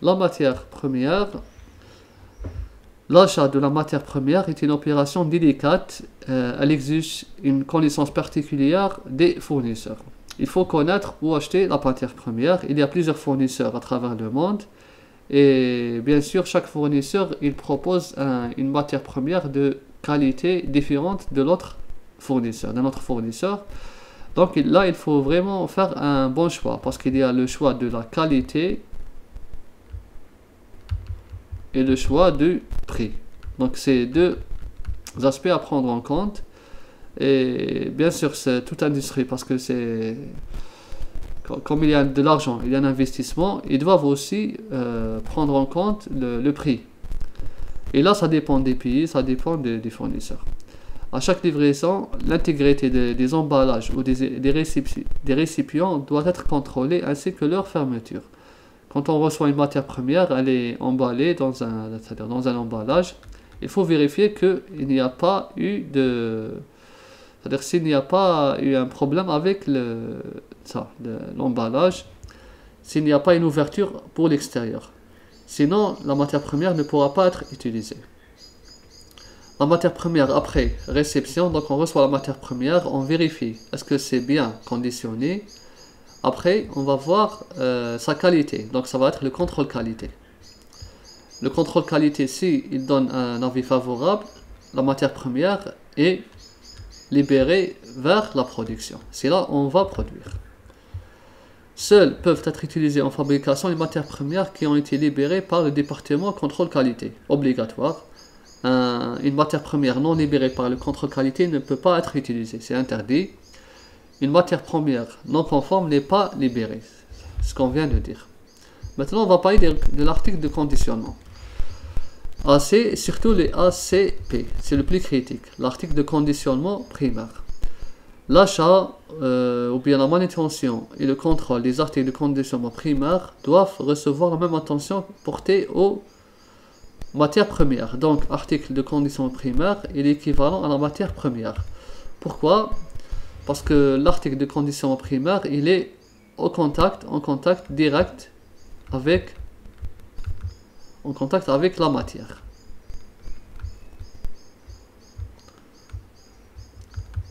La matière première, l'achat de la matière première est une opération délicate. Elle exige une connaissance particulière des fournisseurs. Il faut connaître où acheter la matière première. Il y a plusieurs fournisseurs à travers le monde. Et bien sûr, chaque fournisseur, il propose une matière première de qualité différente de l'autre fournisseur, d'un autre fournisseur. Donc là, il faut vraiment faire un bon choix parce qu'il y a le choix de la qualité et le choix du prix. Donc c'est deux aspects à prendre en compte. Et bien sûr, c'est toute industrie parce que c'est comme il y a de l'argent, il y a un investissement, ils doivent aussi prendre en compte le prix. Et là, ça dépend des pays, ça dépend des fournisseurs. À chaque livraison, l'intégrité des emballages ou des récipients doit être contrôlée ainsi que leur fermeture. Quand on reçoit une matière première, elle est emballée c'est-à-dire dans un emballage. Il faut vérifier qu'il n'y a pas eu c'est-à-dire s'il n'y a pas eu un problème avec l'emballage, s'il n'y a pas une ouverture pour l'extérieur. Sinon, la matière première ne pourra pas être utilisée. La matière première après réception, donc on reçoit la matière première, on vérifie est-ce que c'est bien conditionné. Après, on va voir sa qualité, donc ça va être le contrôle qualité. Le contrôle qualité, si il donne un avis favorable, la matière première est libérée vers la production. C'est là où on va produire. Seules peuvent être utilisées en fabrication les matières premières qui ont été libérées par le département contrôle qualité, obligatoire. Une matière première non libérée par le contrôle qualité ne peut pas être utilisée, c'est interdit. Une matière première non conforme n'est pas libérée, ce qu'on vient de dire. Maintenant, on va parler de l'article de conditionnement. AC, surtout les ACP, c'est le plus critique, l'article de conditionnement primaire. L'achat ou bien la manutention et le contrôle des articles de conditionnement primaire doivent recevoir la même attention portée aux matières premières. Donc, article de conditionnement primaire est l'équivalent à la matière première. Pourquoi? Parce que l'article de conditionnement primaire, il est en contact direct avec la matière.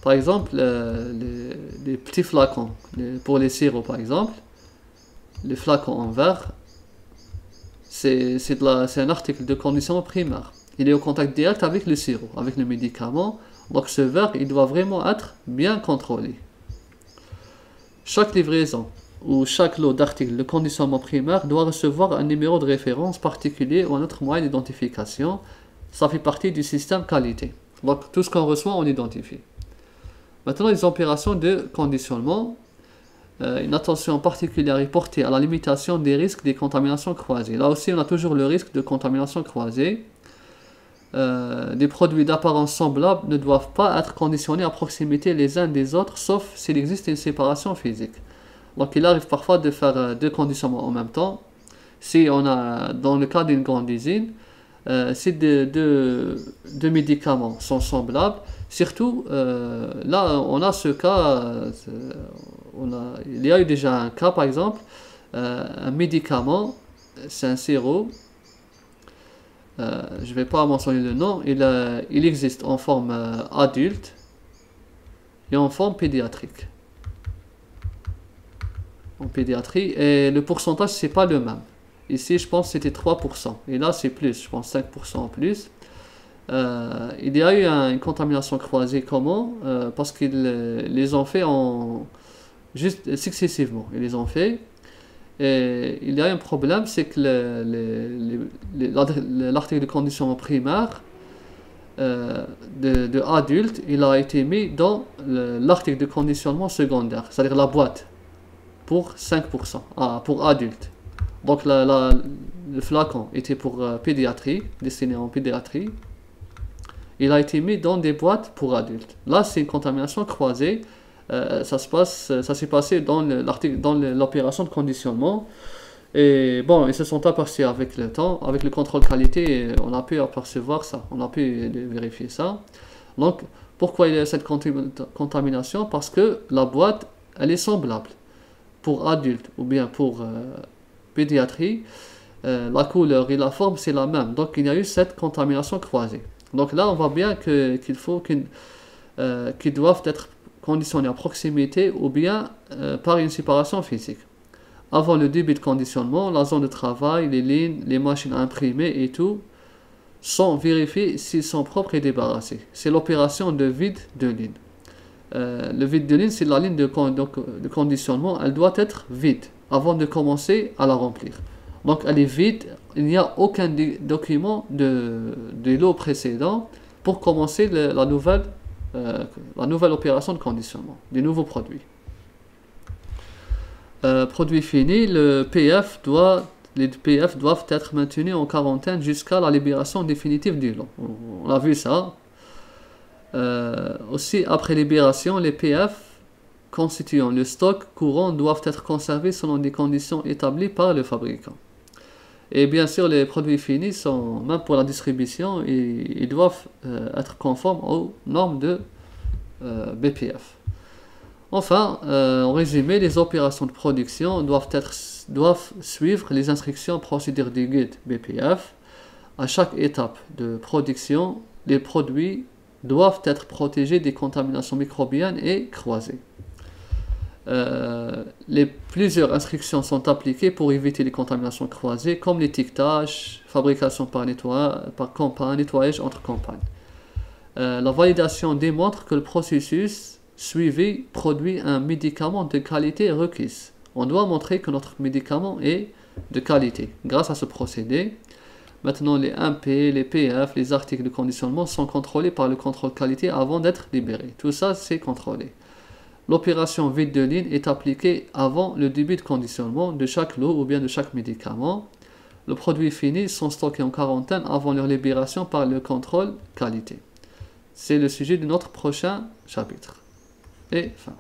Par exemple, les petits flacons, pour les sirops par exemple, les flacons en verre, c'est un article de conditionnement primaire. Il est au contact direct avec le sirop, avec le médicament. Donc ce verre, il doit vraiment être bien contrôlé. Chaque livraison ou chaque lot d'articles de conditionnement primaire doit recevoir un numéro de référence particulier ou un autre moyen d'identification. Ça fait partie du système qualité. Donc tout ce qu'on reçoit, on identifie. Maintenant, les opérations de conditionnement. Une attention particulière est portée à la limitation des risques des contaminations croisées. Là aussi, on a toujours le risque de contamination croisée. Des produits d'apparence semblable ne doivent pas être conditionnés à proximité les uns des autres, sauf s'il existe une séparation physique. Donc il arrive parfois de faire deux conditionnements en même temps. Si on a, dans le cas d'une grande usine, si deux médicaments sont semblables, surtout là on a ce cas, il y a eu déjà un cas par exemple, un médicament, c'est un sirop. Je ne vais pas mentionner le nom, il existe en forme adulte et en forme pédiatrique. En pédiatrie, et le pourcentage c'est pas le même. Ici je pense que c'était 3%, et là c'est plus, je pense 5% en plus. Il y a eu une contamination croisée, comment? Parce qu'ils les ont fait juste successivement, ils les ont fait. Et il y a un problème, c'est que l'article de conditionnement primaire de adulte, il a été mis dans l'article de conditionnement secondaire, c'est-à-dire la boîte, pour 5%, pour adulte. Donc le flacon était pour pédiatrie, destiné en pédiatrie. Il a été mis dans des boîtes pour adultes. Là, c'est une contamination croisée. Ça s'est passé dans l'opération de conditionnement. Et bon, ils se sont aperçus avec le temps, avec le contrôle qualité, on a pu apercevoir ça, on a pu vérifier ça. Donc, pourquoi il y a cette contamination? Parce que la boîte, elle est semblable. Pour adultes ou bien pour pédiatrie, la couleur et la forme c'est la même. Donc il y a eu cette contamination croisée. Donc là on voit bien qu'ils doivent être conditionnés à proximité ou bien par une séparation physique. Avant le début de conditionnement, la zone de travail, les lignes, les machines à imprimer et tout sont vérifiés s'ils sont propres et débarrassés. C'est l'opération de vide de ligne. Le vide de ligne, c'est la ligne de conditionnement. Elle doit être vide avant de commencer à la remplir. Donc elle est vide, il n'y a aucun document de lot précédent pour commencer la nouvelle opération de conditionnement, des nouveaux produits. Produit fini, les PF doivent être maintenus en quarantaine jusqu'à la libération définitive du lot. On a vu ça. Aussi, après libération, les PF constituant le stock courant doivent être conservés selon des conditions établies par le fabricant. Et bien sûr, les produits finis sont, même pour la distribution, ils doivent être conformes aux normes de BPF. Enfin, en résumé, les opérations de production doivent suivre les instructions procédures du guide BPF. À chaque étape de production, les produits doivent être protégés des contaminations microbiennes et croisées. Plusieurs instructions sont appliquées pour éviter les contaminations croisées, comme l'étiquetage, fabrication par campagne, nettoyage entre campagnes. La validation démontre que le processus suivi produit un médicament de qualité requise. On doit montrer que notre médicament est de qualité. Grâce à ce procédé, maintenant les MP, les PF, les articles de conditionnement sont contrôlés par le contrôle qualité avant d'être libérés. Tout ça, c'est contrôlé. L'opération vide de ligne est appliquée avant le début de conditionnement de chaque lot ou bien de chaque médicament. Les produits finis sont stockés en quarantaine avant leur libération par le contrôle qualité. C'est le sujet de notre prochain chapitre. Et fin.